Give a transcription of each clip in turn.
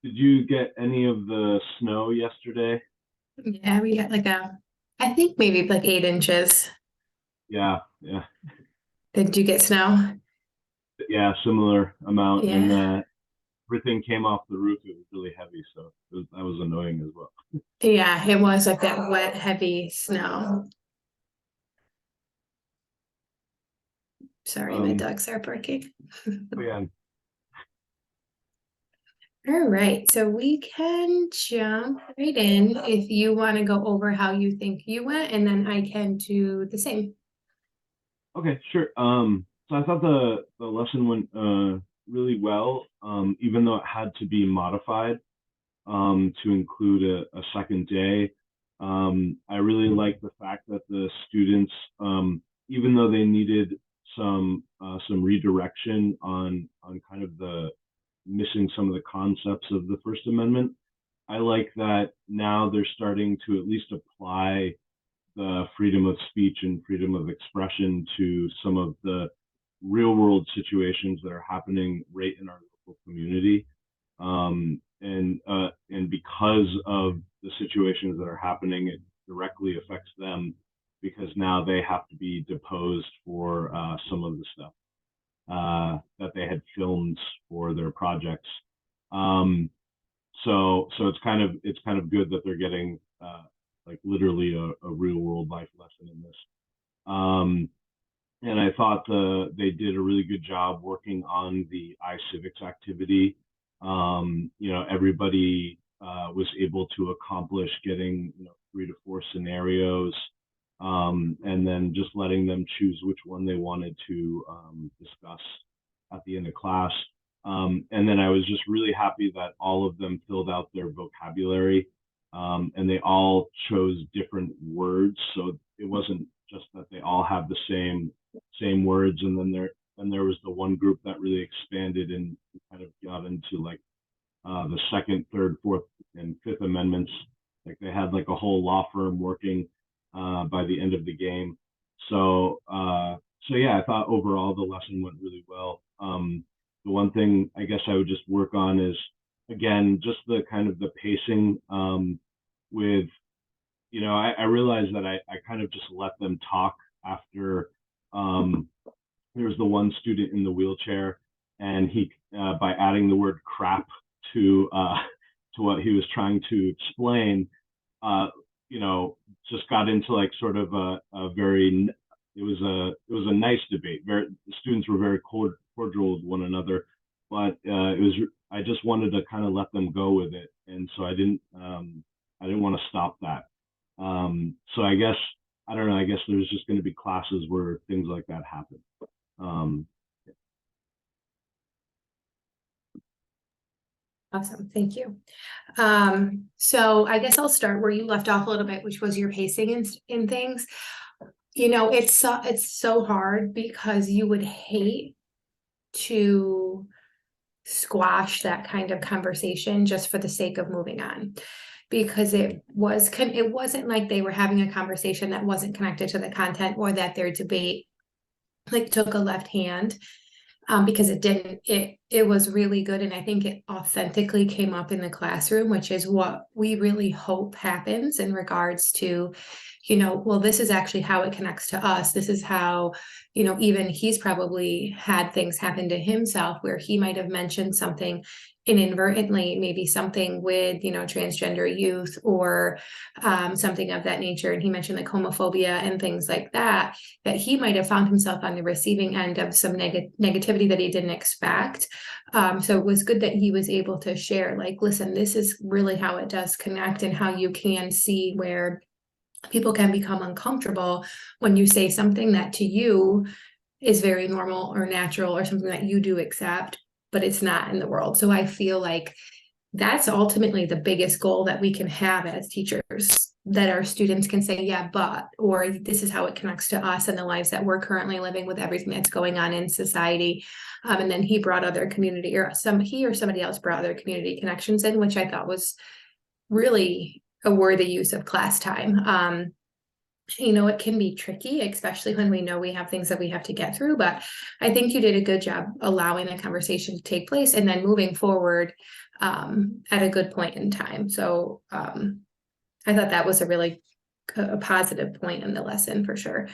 Did you get any of the snow yesterday? Yeah, we got I think maybe like 8 inches. Yeah, yeah, Did you get snow? yeah, similar amount. And Yeah. everything came off the roof. It was really heavy, so that was annoying as well. Yeah, it was like that wet, heavy snow. Sorry, my Um, dogs are barking. but yeah, All right, so we can jump right in if you want to go over how you think you went, and then I can do the same. okay, sure. So I thought the lesson went really well, even though it had to be modified to include a second day. I really like the fact that the students, even though they needed some redirection on kind of the missing some of the concepts of the First Amendment, I like that now they're starting to at least apply the freedom of speech and freedom of expression to some of the real world situations that are happening right in our local community. And because of the situations that are happening, it directly affects them because now they have to be deposed for some of the stuff that they had filmed for their projects. Um, so it's kind of good that they're getting like literally a real world life lesson in this. Um, and I thought they did a really good job working on the iCivics activity. Everybody was able to accomplish getting 3 to 4 scenarios, and then just letting them choose which one they wanted to discuss at the end of class. And then I was just really happy that all of them filled out their vocabulary, and they all chose different words, so it wasn't just that they all have the same words. And then there was the one group that really expanded and kind of got into like the second, third, fourth, and fifth amendments. Like they had like a whole law firm working by the end of the game. So yeah, I thought overall the lesson went really well. The one thing I guess I would just work on is again just the kind of the pacing with I realized that I kind of just let them talk after um, there was the one student in the wheelchair, and he by adding the word crap to to what he was trying to explain, uh, you know, just got into like sort of a very it was a nice debate. The students were very cordial with one another, but I just wanted to kind of let them go with it, and so I didn't want to stop that. So I don't know. I guess there's just going to be classes where things like that happen. Um, Awesome, thank you. So I guess I'll start where you left off a little bit, which was your pacing and things. It's so hard because you would hate to squash that kind of conversation just for the sake of moving on, because it wasn't like they were having a conversation that wasn't connected to the content, or that their debate like took a left hand, because it didn't. It was really good, and I think it authentically came up in the classroom, which is what we really hope happens in regards to, well, this is actually how it connects to us. This is how, even he's probably had things happen to himself where he might have mentioned something inadvertently, maybe something with, transgender youth, or something of that nature. And he mentioned like homophobia and things like that, that he might have found himself on the receiving end of some negativity that he didn't expect. So it was good that he was able to share, like, listen, this is really how it does connect, and how you can see where people can become uncomfortable when you say something that to you is very normal or natural, or something that you do accept, but it's not in the world. So I feel like that's ultimately the biggest goal that we can have as teachers, that our students can say, yeah, but, or this is how it connects to us and the lives that we're currently living with everything that's going on in society. And then he brought other community, or he or somebody else brought other community connections in, which I thought was really a worthy use of class time. it can be tricky, especially when we know we have things that we have to get through. But I think you did a good job allowing the conversation to take place and then moving forward at a good point in time. So I thought that was a really positive point in the lesson for sure.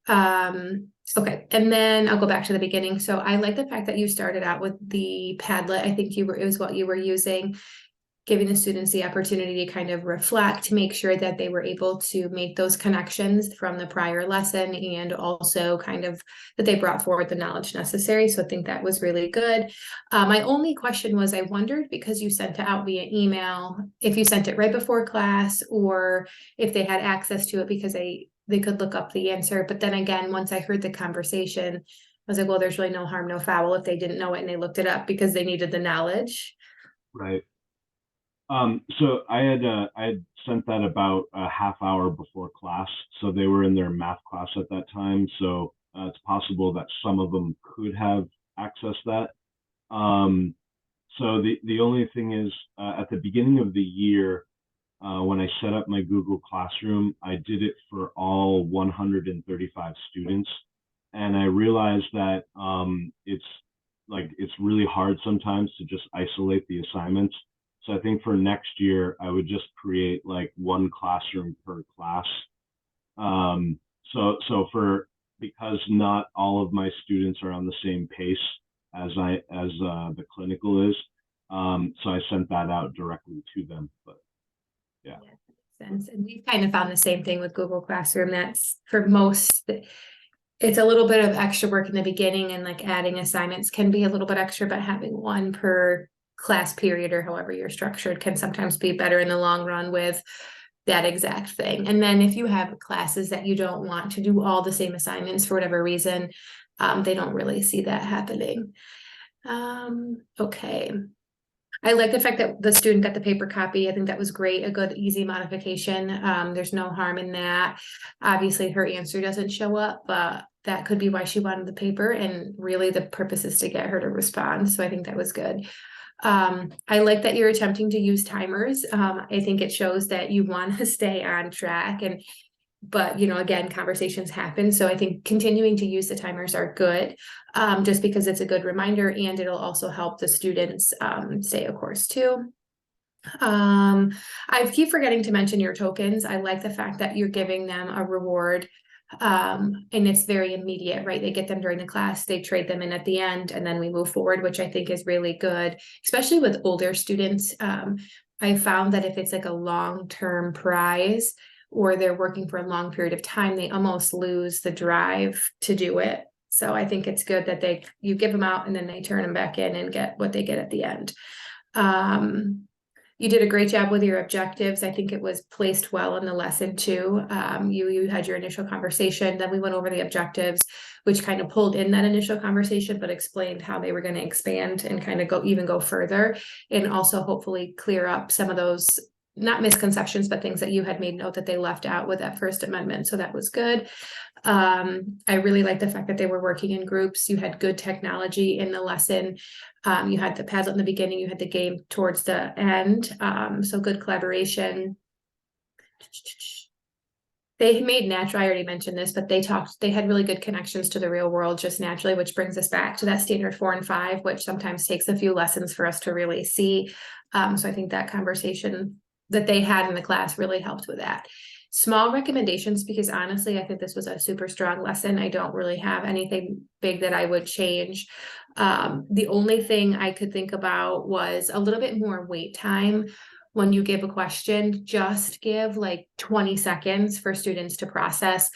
Okay, and then I'll go back to the beginning. So I like the fact that you started out with the Padlet. I think it was what you were using, giving the students the opportunity to kind of reflect, to make sure that they were able to make those connections from the prior lesson, and also kind of that they brought forward the knowledge necessary. So I think that was really good. My only question was, I wondered, because you sent it out via email, if you sent it right before class or if they had access to it because they could look up the answer. But then again, once I heard the conversation, I was like, well, there's really no harm, no foul if they didn't know it and they looked it up because they needed the knowledge. Right. So I had sent that about a half hour before class, so they were in their math class at that time. So it's possible that some of them could have accessed that. So the only thing is, at the beginning of the year, when I set up my Google Classroom, I did it for all 135 students, and I realized that it's really hard sometimes to just isolate the assignments. So I think for next year, I would just create like one classroom per class. Because not all of my students are on the same pace as the clinical is, so I sent that out directly to them. But yeah. Sense. And we've kind of found the same thing with Google Classroom. That's for most, it's a little bit of extra work in the beginning, and like adding assignments can be a little bit extra, but having one per class period or however you're structured can sometimes be better in the long run with that exact thing. And then if you have classes that you don't want to do all the same assignments for whatever reason, they don't really see that happening. Okay. I like the fact that the student got the paper copy. I think that was great, a good, easy modification. There's no harm in that. Obviously, her answer doesn't show up, but that could be why she wanted the paper. And really, the purpose is to get her to respond. So I think that was good. I like that you're attempting to use timers. I think it shows that you want to stay on track, but again, conversations happen. So I think continuing to use the timers are good, just because it's a good reminder, and it'll also help the students stay a course too. I keep forgetting to mention your tokens. I like the fact that you're giving them a reward. And it's very immediate, right? They get them during the class, they trade them in at the end, and then we move forward, which I think is really good, especially with older students. I found that if it's like a long-term prize or they're working for a long period of time, they almost lose the drive to do it. So I think it's good that you give them out and then they turn them back in and get what they get at the end. You did a great job with your objectives. I think it was placed well in the lesson too. You had your initial conversation, then we went over the objectives, which kind of pulled in that initial conversation, but explained how they were going to expand and kind of go further, and also hopefully clear up some of those, not misconceptions, but things that you had made note that they left out with that First Amendment. So that was good. I really like the fact that they were working in groups. You had good technology in the lesson. You had the Padlet in the beginning, you had the game towards the end. So good collaboration. They made natural, I already mentioned this, but they had really good connections to the real world just naturally, which brings us back to that standard 4 and 5, which sometimes takes a few lessons for us to really see. So I think that conversation that they had in the class really helped with that. Small recommendations, because honestly, I think this was a super strong lesson. I don't really have anything big that I would change. The only thing I could think about was a little bit more wait time. When you give a question, just give like 20 seconds for students to process.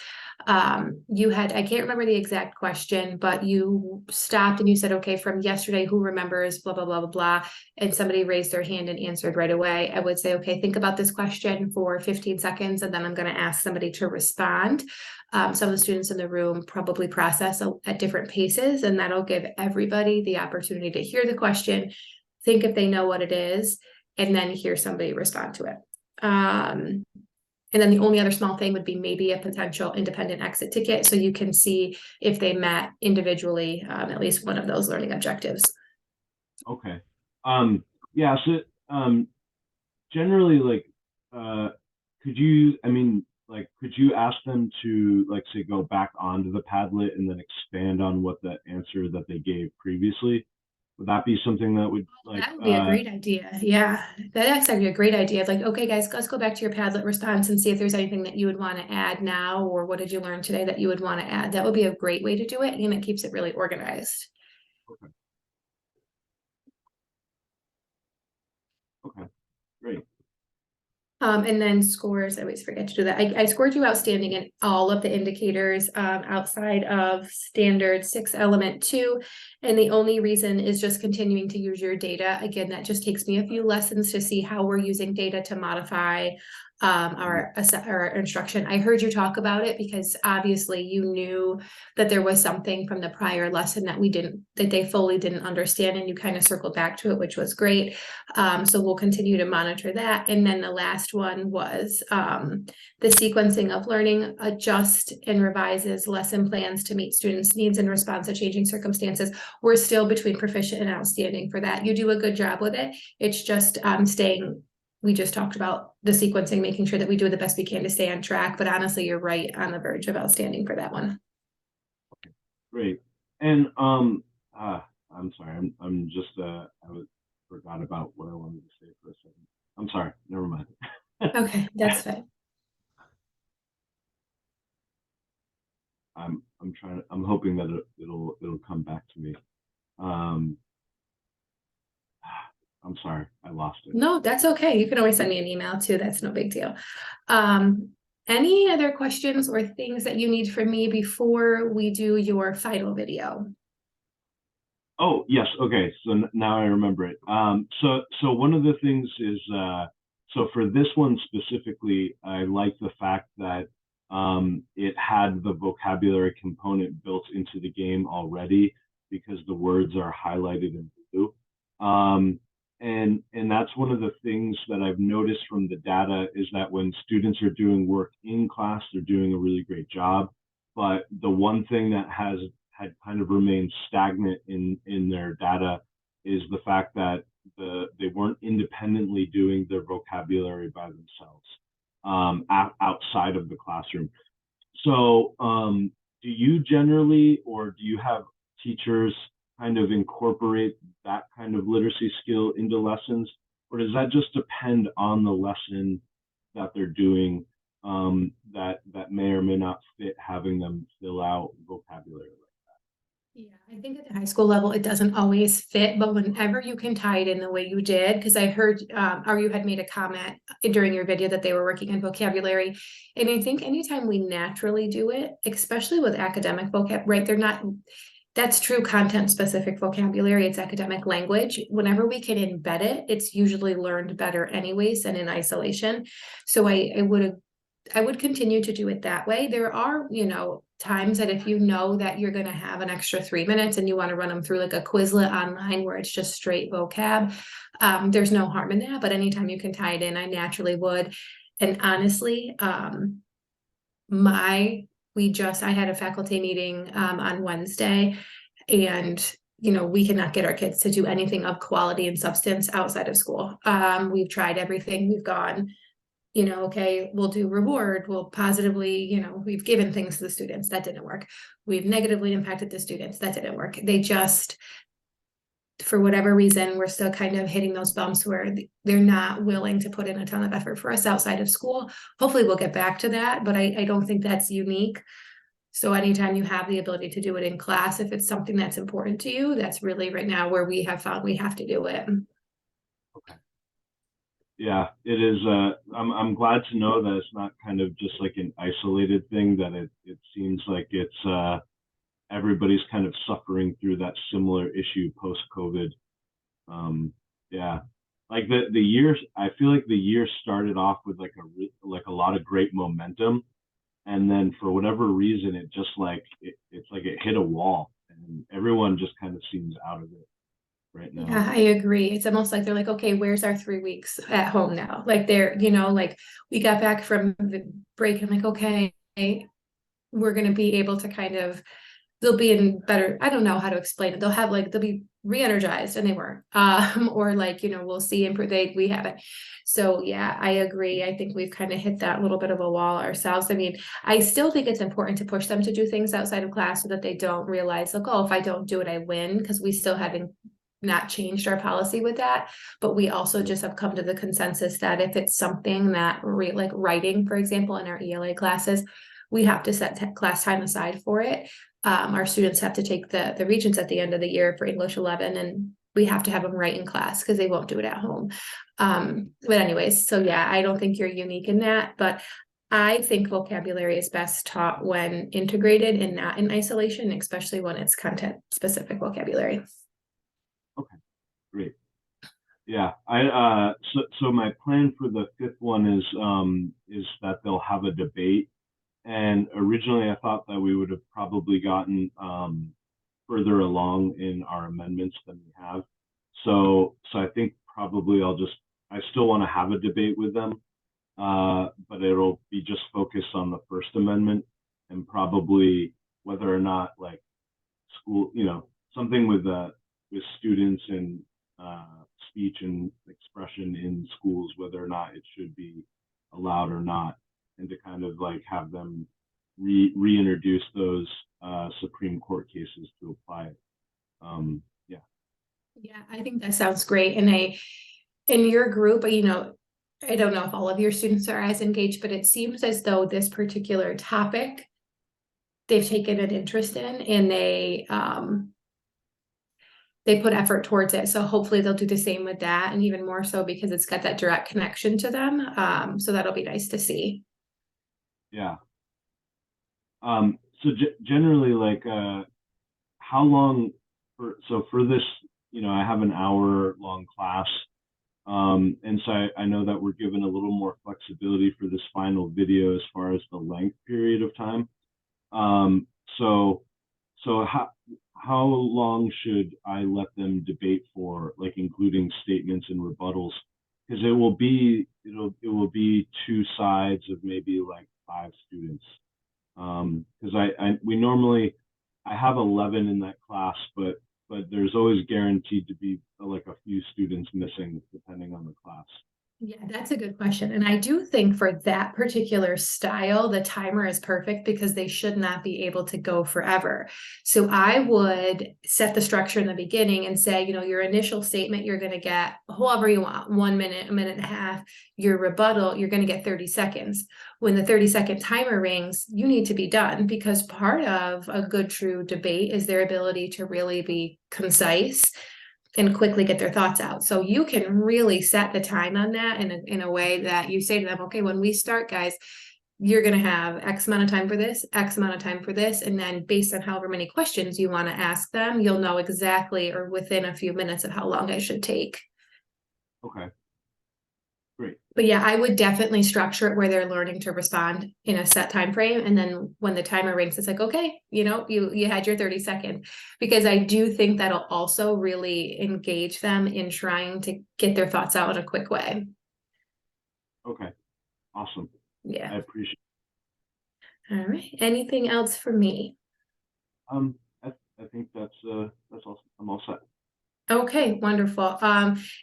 I can't remember the exact question, but you stopped and you said, okay, from yesterday, who remembers blah, blah, blah, blah, blah. And somebody raised their hand and answered right away. I would say, okay, think about this question for 15 seconds, and then I'm going to ask somebody to respond. Some of the students in the room probably process at different paces, and that'll give everybody the opportunity to hear the question, think if they know what it is, and then hear somebody respond to it. And then the only other small thing would be maybe a potential independent exit ticket, so you can see if they met individually at least one of those learning objectives. Okay. Yeah. So generally, like, could you? I mean, like, could you ask them to, like, say, go back onto the Padlet and then expand on what the answer that they gave previously? Would that be something that would, like, That would be a great idea. Yeah, that's actually a great idea. Like, okay, guys, let's go back to your Padlet response and see if there's anything that you would want to add now, or what did you learn today that you would want to add? That would be a great way to do it, and it keeps it really organized. okay, okay, great. And then scores, I always forget to do that. I scored you outstanding in all of the indicators, outside of standard 6 element 2. And the only reason is just continuing to use your data. Again, that just takes me a few lessons to see how we're using data to modify our instruction. I heard you talk about it because obviously you knew that there was something from the prior lesson that they fully didn't understand, and you kind of circled back to it, which was great. So we'll continue to monitor that. And then the last one was the sequencing of learning adjust and revises lesson plans to meet students' needs in response to changing circumstances. We're still between proficient and outstanding for that. You do a good job with it. It's just we just talked about the sequencing, making sure that we do the best we can to stay on track. But honestly, you're right on the verge of outstanding for that one. Great. And I'm sorry, I'm just forgot about what I wanted to say for a second. I'm sorry, never mind. Okay, that's fine. I'm hoping that it'll come back to me. I'm sorry, I lost it. No, that's okay. You can always send me an email too. That's no big deal. Any other questions or things that you need from me before we do your final video? Oh, yes. Okay. So now I remember it. So one of the things is, so for this one specifically, I like the fact that it had the vocabulary component built into the game already because the words are highlighted in blue. And that's one of the things that I've noticed from the data is that when students are doing work in class, they're doing a really great job. But the one thing that had kind of remained stagnant in their data is the fact that they weren't independently doing their vocabulary by themselves outside of the classroom. So do you generally, or do you have teachers kind of incorporate that kind of literacy skill into lessons, or does that just depend on the lesson that they're doing, that may or may not fit having them fill out vocabulary? Yeah, I think at the high school level, it doesn't always fit, but whenever you can tie it in the way you did, because I heard, or you had made a comment during your video that they were working on vocabulary. And I think anytime we naturally do it, especially with academic vocab, right? That's true content specific vocabulary. It's academic language. Whenever we can embed it, it's usually learned better anyways than in isolation. So I would continue to do it that way. There are, times that if you know that you're going to have an extra 3 minutes and you want to run them through like a Quizlet online where it's just straight vocab, there's no harm in that. But anytime you can tie it in, I naturally would. And honestly, I had a faculty meeting on Wednesday, and we cannot get our kids to do anything of quality and substance outside of school. We've tried everything. We've gone, okay, we'll do reward, we'll positively, we've given things to the students, that didn't work. We've negatively impacted the students, that didn't work. They just, for whatever reason, we're still kind of hitting those bumps where they're not willing to put in a ton of effort for us outside of school. Hopefully we'll get back to that, but I don't think that's unique. So anytime you have the ability to do it in class, if it's something that's important to you, that's really right now where we have found we have to do it. Okay. Yeah, it is. I'm glad to know that it's not kind of just like an isolated thing, that it seems like it's everybody's kind of suffering through that similar issue post-COVID. Yeah, like the year, I feel like the year started off with like a lot of great momentum, and then for whatever reason, it just it's like it hit a wall, and everyone just kind of seems out of it right now. Yeah, I agree. It's almost like they're like, okay, where's our 3 weeks at home now? Like like we got back from the break. I'm like, okay, we're going to be able to they'll be in better, I don't know how to explain it. They'll be re-energized, and they weren't. Or like, we'll see improve, we haven't. So yeah, I agree. I think we've kind of hit that little bit of a wall ourselves. I mean, I still think it's important to push them to do things outside of class so that they don't realize like, oh, if I don't do it, I win, because we still haven't not changed our policy with that. But we also just have come to the consensus that if it's something that like writing, for example, in our ELA classes, we have to set class time aside for it. Our students have to take the Regents at the end of the year for English 11, and we have to have them write in class because they won't do it at home. But anyways, so yeah, I don't think you're unique in that, but I think vocabulary is best taught when integrated and not in isolation, especially when it's content specific vocabulary. Okay, great. Yeah, so my plan for the fifth one is that they'll have a debate. And originally I thought that we would have probably gotten further along in our amendments than we have. So I think probably I still want to have a debate with them, but it'll be just focused on the First Amendment, and probably whether or not like school, something with students and speech and expression in schools, whether or not it should be allowed or not, and to kind of like have them reintroduce those Supreme Court cases to apply it. Yeah, I think that sounds great. And in your group, I don't know if all of your students are as engaged, but it seems as though this particular topic they've taken an interest in, and they put effort towards it. So hopefully they'll do the same with that, and even more so because it's got that direct connection to them. So that'll be nice to see. Yeah. So generally, like, how long for this, I have an hour-long class. And so I know that we're given a little more flexibility for this final video as far as the length period of time. So how long should I let them debate for, like including statements and rebuttals? Because it will be two sides of maybe like 5 students. Because I have 11 in that class, but there's always guaranteed to be like a few students missing depending on the class. Yeah, that's a good question. And I do think for that particular style, the timer is perfect because they should not be able to go forever. So I would set the structure in the beginning and say, your initial statement, you're going to get however you want, 1 minute, 1.5 minutes. Your rebuttal, you're going to get 30 seconds. When the 30-second timer rings, you need to be done, because part of a good, true debate is their ability to really be concise and quickly get their thoughts out. So you can really set the time on that in a way that you say to them, okay, when we start, guys, you're going to have X amount of time for this, X amount of time for this. And then based on however many questions you want to ask them, you'll know exactly, or within a few minutes, of how long it should take. Okay. Great. But yeah, I would definitely structure it where they're learning to respond in a set time frame. And then when the timer rings, it's like, okay, you had your 30 seconds, because I do think that'll also really engage them in trying to get their thoughts out in a quick way. Okay. Awesome. Yeah. I appreciate it. All right. Anything else for me? I think that's awesome. I'm all set. Okay, wonderful.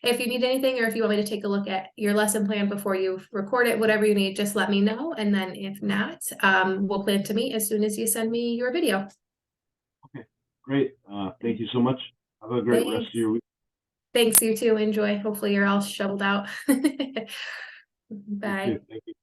If you need anything, or if you want me to take a look at your lesson plan before you record it, whatever you need, just let me know. And then if not, we'll plan to meet as soon as you send me your video. Okay, great. Thank you so much. Have a great rest of your week. Thanks, you too. Enjoy. Hopefully you're all shoveled out. Bye. Thank you.